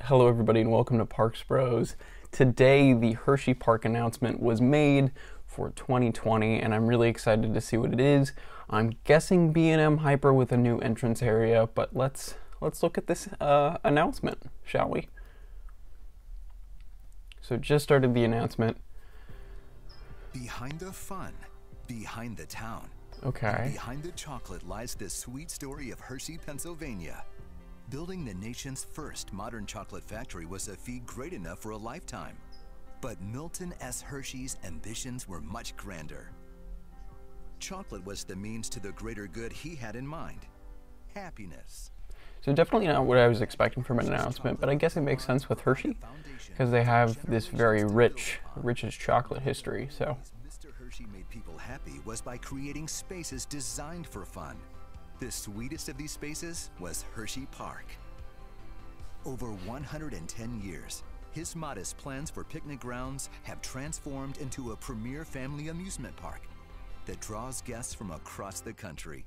Hello everybody and welcome to Parks Bros. Today the Hershey Park announcement was made for 2020 and I'm really excited to see what it is. I'm guessing B&M Hyper with a new entrance area, but let's look at this announcement, shall we? So just started the announcement. Behind the fun, behind the town, okay. And behind the chocolate lies the sweet story of Hershey, Pennsylvania. Building the nation's first modern chocolate factory was a feat great enough for a lifetime. But Milton S. Hershey's ambitions were much grander. Chocolate was the means to the greater good he had in mind: happiness. So definitely not what I was expecting from an announcement, but I guess it makes sense with Hershey because they have this very richest chocolate history. So Mr. Hershey made people happy was by creating spaces designed for fun. The sweetest of these spaces was Hershey Park. Over 110 years, his modest plans for picnic grounds have transformed into a premier family amusement park that draws guests from across the country.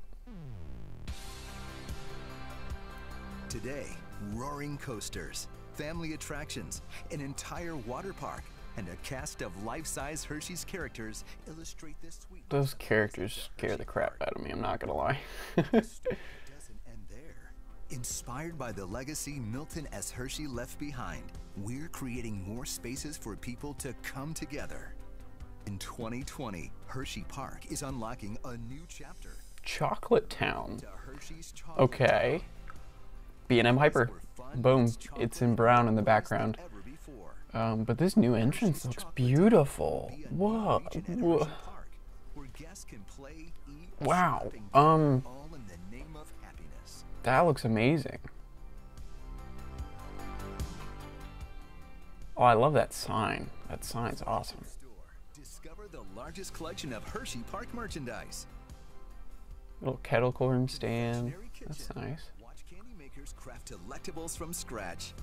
Today, roaring coasters, family attractions, an entire water park, and a cast of life-size Hershey's characters illustrate this sweet. those characters scare the crap out of me, I'm not gonna lie. The story doesn't end there. Inspired by the legacy Milton S. Hershey left behind, we're creating more spaces for people to come together. In 2020, Hershey Park is unlocking a new chapter. Chocolate Town. To Hershey's chocolate Okay. B&M Hyper. Boom. It's in brown in the background. ever before. But this new entrance looks beautiful. Whoa. Whoa. Where guests can play, eat, Wow. shop, and all in the name of happiness. That looks amazing. Oh, I love that sign. That sign's awesome. Discover the largest collection of Hershey Park merchandise. Little kettle corn stand. Legendary That's kitchen. nice. Watch candy makers craft delectables from scratch.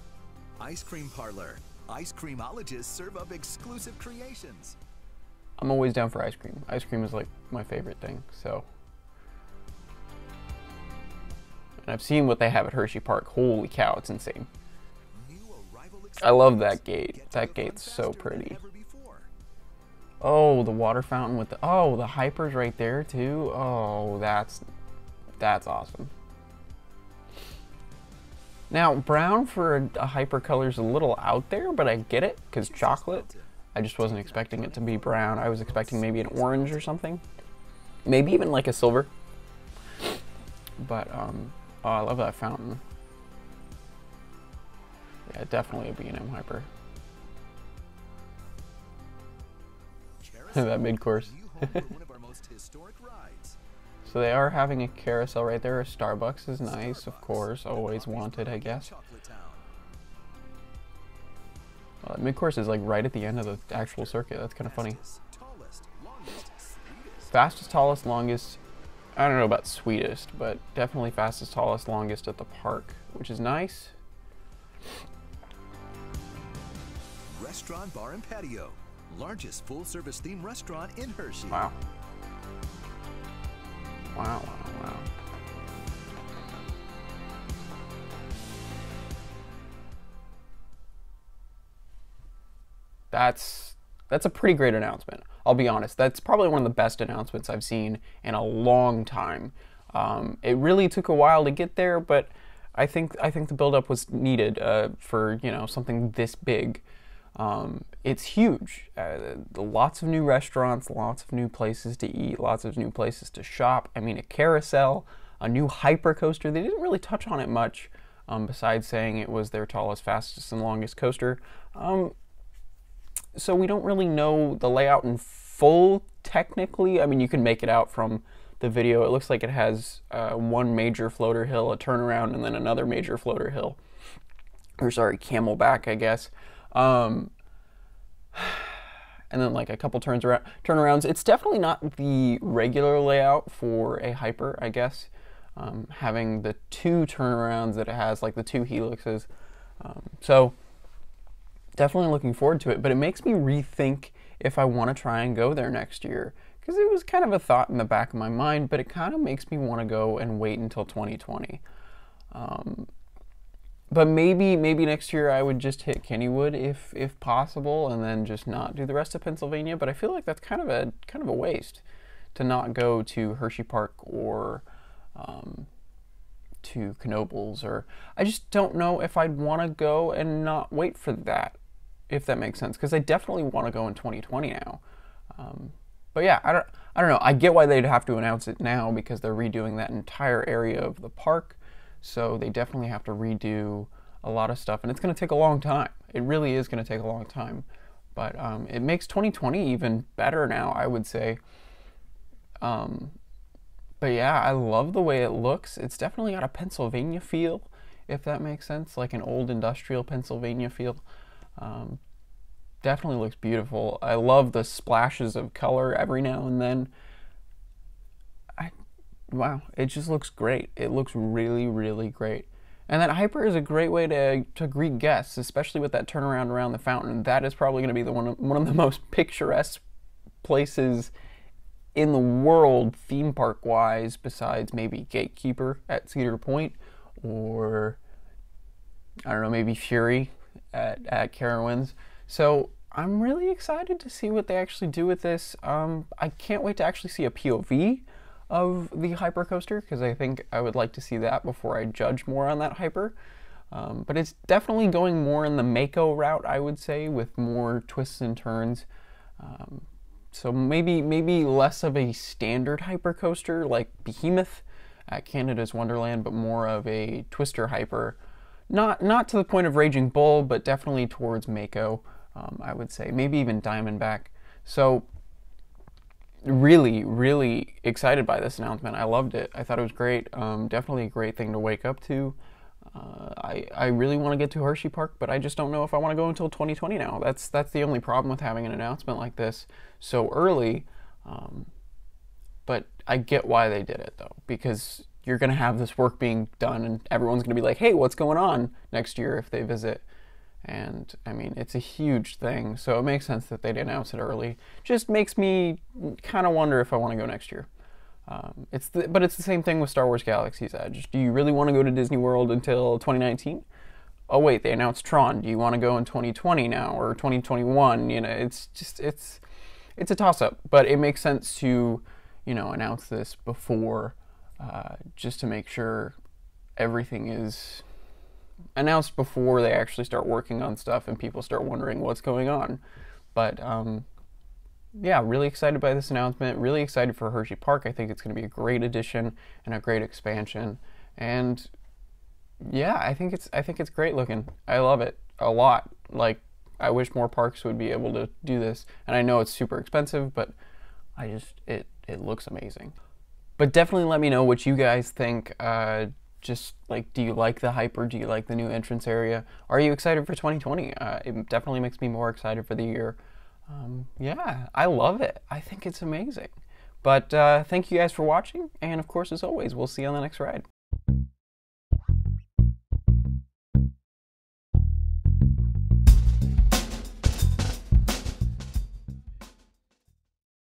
Ice cream parlor. Ice creamologists serve up exclusive creations. I'm always down for ice cream. Ice cream is like my favorite thing, so. And I've seen what they have at Hershey Park. Holy cow, it's insane. New arrival I love that experience. gate. Get to That the fun gate's so faster than pretty. ever before. Oh, the water fountain with the, oh, the hypers right there too. Oh, that's awesome. Now, brown for a hyper color is a little out there, but I get it, because chocolate. I just wasn't expecting it to be brown. I was expecting maybe an orange or something. Maybe even like a silver. But, oh, I love that fountain. Yeah, definitely a B&M Hyper. That mid-course. You home for one of our most historic rides. So they are having a carousel right there. Starbucks is nice, of course. Always wanted, I guess. Chocolate Town. Mid-course is like right at the end of the actual circuit. That's kind of funny. Tallest, longest, sweetest. Fastest, tallest, longest. I don't know about sweetest, but definitely fastest, tallest, longest at the park, which is nice. Restaurant, bar, and patio. Largest full-service themed restaurant in Hershey. Wow. Wow, wow, wow. That's a pretty great announcement. I'll be honest. That's probably one of the best announcements I've seen in a long time. It really took a while to get there, but I think the build-up was needed for, you know, something this big. It's huge. Lots of new restaurants, lots of new places to eat, lots of new places to shop. I mean, a carousel, a new hyper coaster. They didn't really touch on it much, besides saying it was their tallest, fastest, and longest coaster. So we don't really know the layout in full, technically. I mean, you can make it out from the video. It looks like it has one major floater hill, a turnaround, and then another major floater hill. Or sorry, camelback, I guess. And then like a couple turnarounds. It's definitely not the regular layout for a hyper, I guess. Having the two turnarounds that it has, like the two helixes. So definitely looking forward to it, but it makes me rethink if I want to try and go there next year. Because it was kind of a thought in the back of my mind, but it kind of makes me want to go and wait until 2020. But maybe next year I would just hit Kennywood if possible, and then just not do the rest of Pennsylvania. But I feel like that's kind of a waste to not go to Hershey Park or to Knoebels, or I just don't know if I'd want to go and not wait for that, if that makes sense, because I definitely want to go in 2020 now. But yeah, I don't know. I get why they'd have to announce it now because they're redoing that entire area of the park, so they definitely have to redo a lot of stuff, and it's going to take a long time. It really is going to take a long time, but it makes 2020 even better now, I would say. But yeah, I love the way it looks. It's definitely got a Pennsylvania feel, if that makes sense, like an old industrial Pennsylvania feel. Definitely looks beautiful. I love the splashes of color every now and then. Wow, it just looks great. It looks really, really great. And that hyper is a great way to greet guests, especially with that turnaround around the fountain. That is probably going to be one of the most picturesque places in the world, theme park wise, besides maybe Gatekeeper at Cedar Point, or I don't know, maybe Fury at Carowinds. So I'm really excited to see what they actually do with this. I can't wait to actually see a POV of the hyper coaster, because I think I would like to see that before I judge more on that hyper. But it's definitely going more in the Mako route, I would say, with more twists and turns. So maybe less of a standard hyper coaster like Behemoth at Canada's Wonderland, but more of a twister hyper. Not to the point of Raging Bull, but definitely towards Mako, I would say. Maybe even Diamondback. So really, really excited by this announcement. I loved it. I thought it was great. Definitely a great thing to wake up to. I really want to get to Hershey Park, but I just don't know if I want to go until 2020 now. That's the only problem with having an announcement like this so early. But I get why they did it, though, because you're going to have this work being done, and everyone's going to be like, hey, what's going on next year if they visit? And, I mean, it's a huge thing, so it makes sense that they'd announce it early. Just makes me kind of wonder if I want to go next year. But it's the same thing with Star Wars Galaxy's Edge. Do you really want to go to Disney World until 2019? Oh wait, they announced Tron. Do you want to go in 2020 now or 2021? You know, it's a toss-up. But it makes sense to, you know, announce this before, just to make sure everything is announced before they actually start working on stuff and people start wondering what's going on. But yeah, really excited by this announcement. Really excited for Hershey Park. I think it's going to be a great addition and a great expansion. And yeah, I think it's great looking. I love it a lot. Like, I wish more parks would be able to do this. And I know it's super expensive, but it looks amazing. But definitely let me know what you guys think. Just like, do you like the hyper? Do you like the new entrance area? Are you excited for 2020? It definitely makes me more excited for the year. Yeah, I love it. I think it's amazing. But thank you guys for watching, and of course, as always, we'll see you on the next ride.